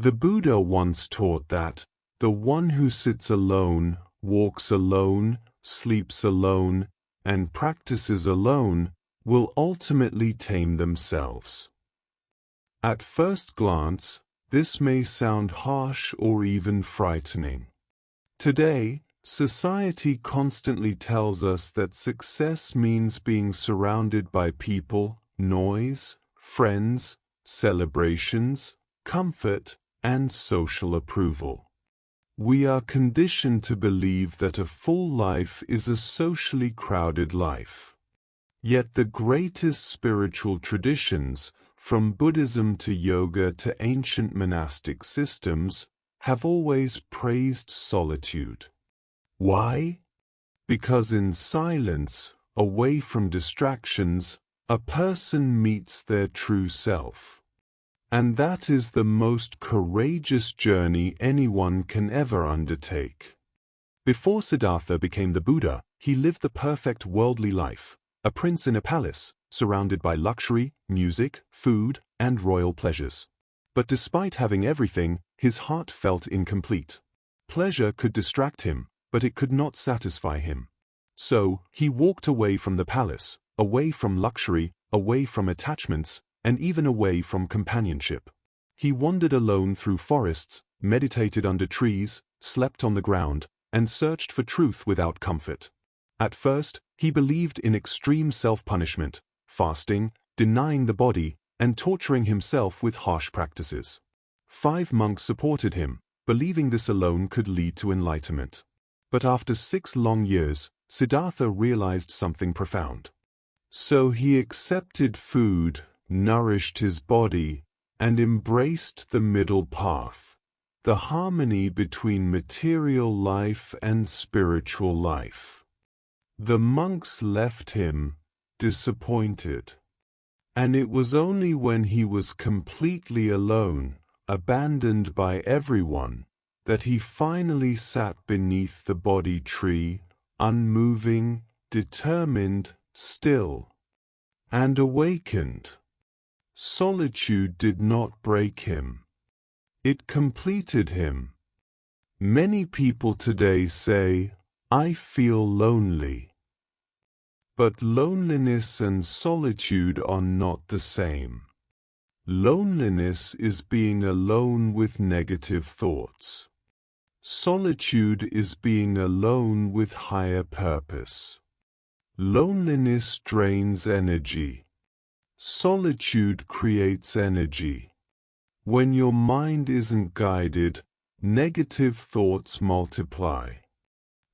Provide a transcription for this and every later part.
The Buddha once taught that the one who sits alone, walks alone, sleeps alone, and practices alone will ultimately tame themselves. At first glance, this may sound harsh or even frightening. Today, society constantly tells us that success means being surrounded by people, noise, friends, celebrations, comfort, and social approval. We are conditioned to believe that a full life is a socially crowded life. Yet the greatest spiritual traditions, from Buddhism to yoga to ancient monastic systems, have always praised solitude. Why? Because in silence, away from distractions, a person meets their true self. And that is the most courageous journey anyone can ever undertake. Before Siddhartha became the Buddha, he lived the perfect worldly life, a prince in a palace, surrounded by luxury, music, food, and royal pleasures. But despite having everything, his heart felt incomplete. Pleasure could distract him, but it could not satisfy him. So, he walked away from the palace, away from luxury, away from attachments, and even away from companionship. He wandered alone through forests, meditated under trees, slept on the ground, and searched for truth without comfort. At first, he believed in extreme self-punishment, fasting, denying the body, and torturing himself with harsh practices. 5 monks supported him, believing this alone could lead to enlightenment. But after 6 long years, Siddhartha realized something profound. So he accepted food, nourished his body, and embraced the middle path, the harmony between material life and spiritual life. The monks left him, disappointed. And it was only when he was completely alone, abandoned by everyone, that he finally sat beneath the Bodhi tree, unmoving, determined, still, and awakened. Solitude did not break him. It completed him. Many people today say, "I feel lonely." But loneliness and solitude are not the same. Loneliness is being alone with negative thoughts. Solitude is being alone with higher purpose. Loneliness drains energy. Solitude creates energy. When your mind isn't guided, negative thoughts multiply.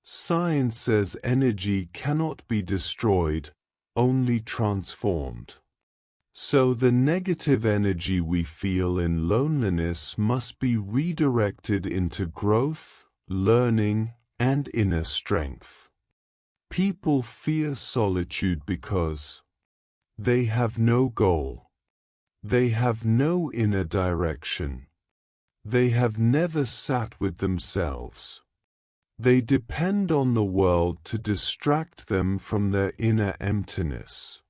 Science says energy cannot be destroyed, only transformed. So the negative energy we feel in loneliness must be redirected into growth, learning, and inner strength. People fear solitude because they have no goal. They have no inner direction. They have never sat with themselves. They depend on the world to distract them from their inner emptiness.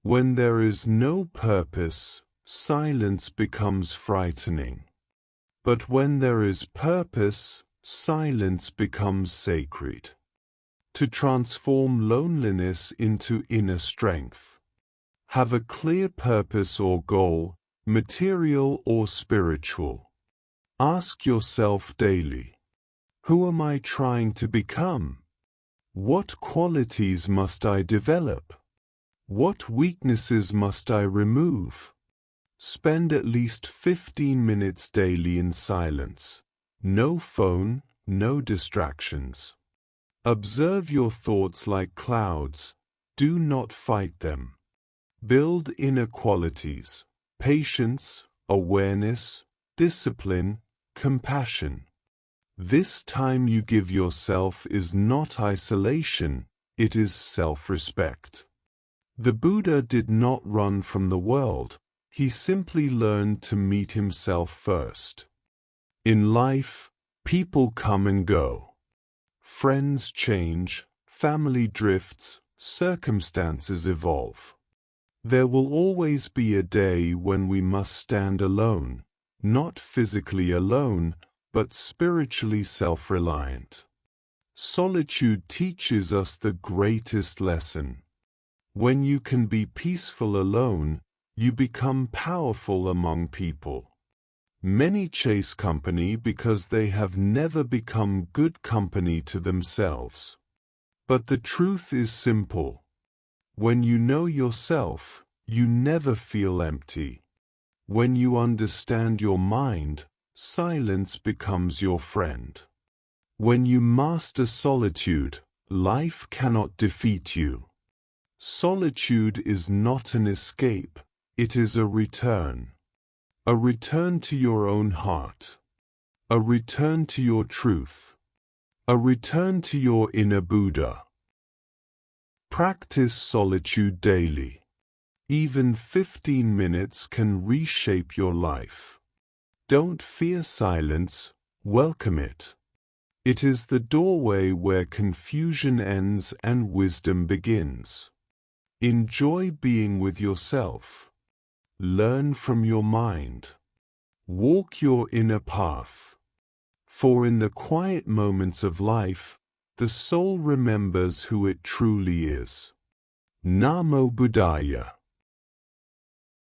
When there is no purpose, silence becomes frightening. But when there is purpose, silence becomes sacred. To transform loneliness into inner strength. Have a clear purpose or goal, material or spiritual. Ask yourself daily, who am I trying to become? What qualities must I develop? What weaknesses must I remove? Spend at least 15 minutes daily in silence. No phone, no distractions. Observe your thoughts like clouds. Do not fight them. Build inner qualities, patience, awareness, discipline, compassion. This time you give yourself is not isolation, it is self-respect. The Buddha did not run from the world, he simply learned to meet himself first. In life, people come and go. Friends change, family drifts, circumstances evolve. There will always be a day when we must stand alone, not physically alone, but spiritually self-reliant. Solitude teaches us the greatest lesson. When you can be peaceful alone, you become powerful among people. Many chase company because they have never become good company to themselves. But the truth is simple. When you know yourself, you never feel empty. When you understand your mind, silence becomes your friend. When you master solitude, life cannot defeat you. Solitude is not an escape, it is a return. A return to your own heart. A return to your truth. A return to your inner Buddha. Practice solitude daily. Even 15 minutes can reshape your life. Don't fear silence, welcome it. It is the doorway where confusion ends and wisdom begins. Enjoy being with yourself. Learn from your mind. Walk your inner path. For in the quiet moments of life, the soul remembers who it truly is. Namo Buddhaya.